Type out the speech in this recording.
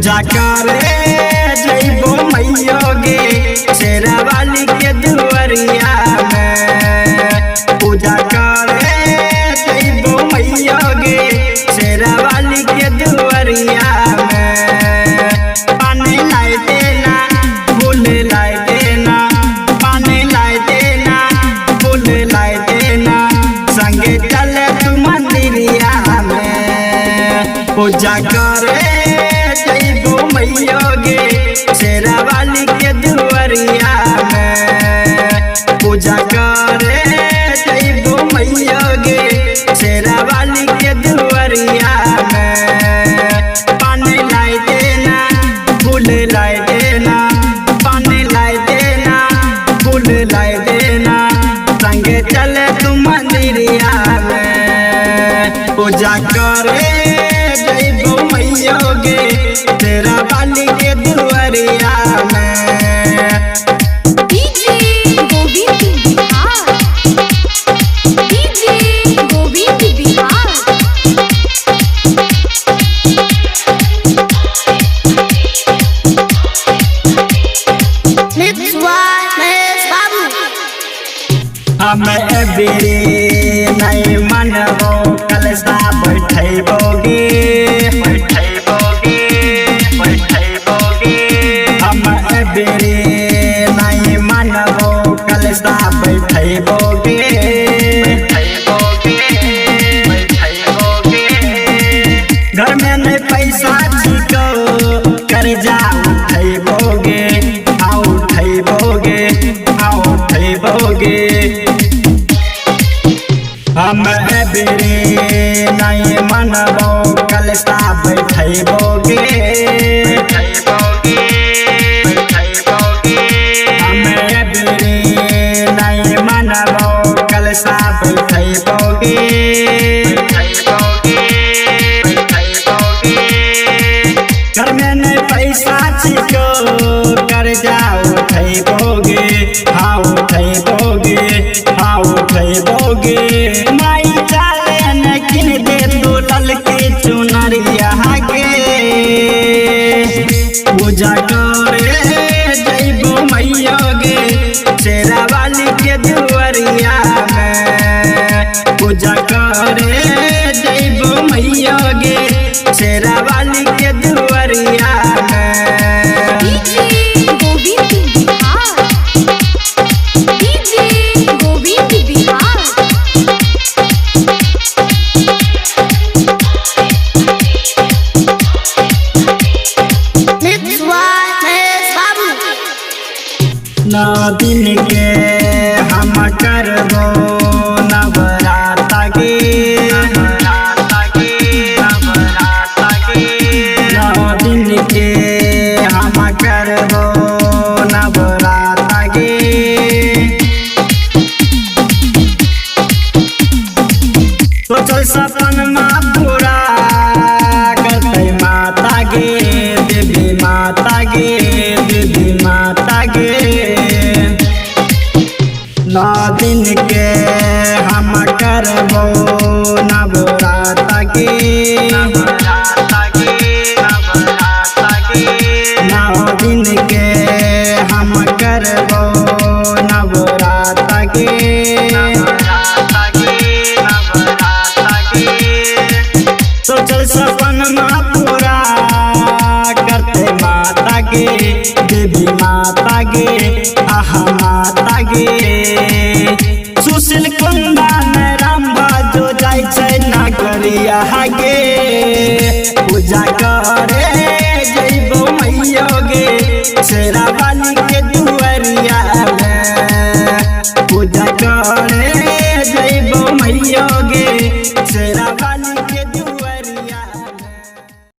पूजा करे जइबो मैया गे शेरा वाली के दुआरिया में। पूजा करे जइबो मैया गे शेरा वाली के दुआरिया में। पानी लाई देना फूल लाई देना, पानी लाई देना फूल लाई देना, संगे चले तू मंदिरिया में। पूजा करे जइबो मैया गे शेरा वाली के दुआरिया में। पूजा करे जइबो मैया गे शेरा वाली के दुआरिया में। पानी लाई देना फूल लाई देना, पानी लाई देना फूल लाई देना, संगे चले तू मंदिरिया में। पूजा करे जइबो मैया गे शेरा वाली के दुआरिया में। DJ Govind Bihar, DJ Govind Bihar. Mixed by Mahesh Babu। हम एबेरे नहीं मनबो कलसा बैठैबोगे बैठैबोगे बैठैबोगे। हम एबेरे नहीं मनबो कलसा बैठैबोगे बैठैबोगे बैठैबोगे। घर में नहीं पैसा छिको कर्जा उठैबोगे उठैबोगे उठैबोगे। हम एबेरे नहीं मनबो कलसा बैठैबोगे बैठैबोगे बैठैबोगे। हम एबेरे नहीं मनबो कलसा बैठैबोगे बैठैबोगे बैठैबोगे। घर में नहीं पैसा छिको कर्जा उठैबोगे उठैबोगे उठैबोगे। माई चाले न किन दे तो ललकी चुनरिया गे। पूजा करे जइबो मैया गे शेरा वाली के दुआरिया में। पूजा करे जइबो मैया गे शेरा वाली के दुआरिया में। DJ Govind Bihar, DJ Govind Bihar. Mixed by Mahesh Babu। 9 दिन के हम करबो नवराता गे नवराता गे नवराता गे। 9 दिन के हम करबो नवराता गे। सोचल सपनमा पूरा करतै माता गे देवी माता गे देवी माता गे। 9 दिन के हम करबो नवराता गे नवराता गे नवराता गे। 9 दिन के हम करबो नवराता गे नवराता गे नवराता गे। सोचल सपनमा पूरा करते माता गे देवी माता गे आहा माता गे। सुशील कुंदा में राम बाजो जाय छै नगरिया गे। पूजा करे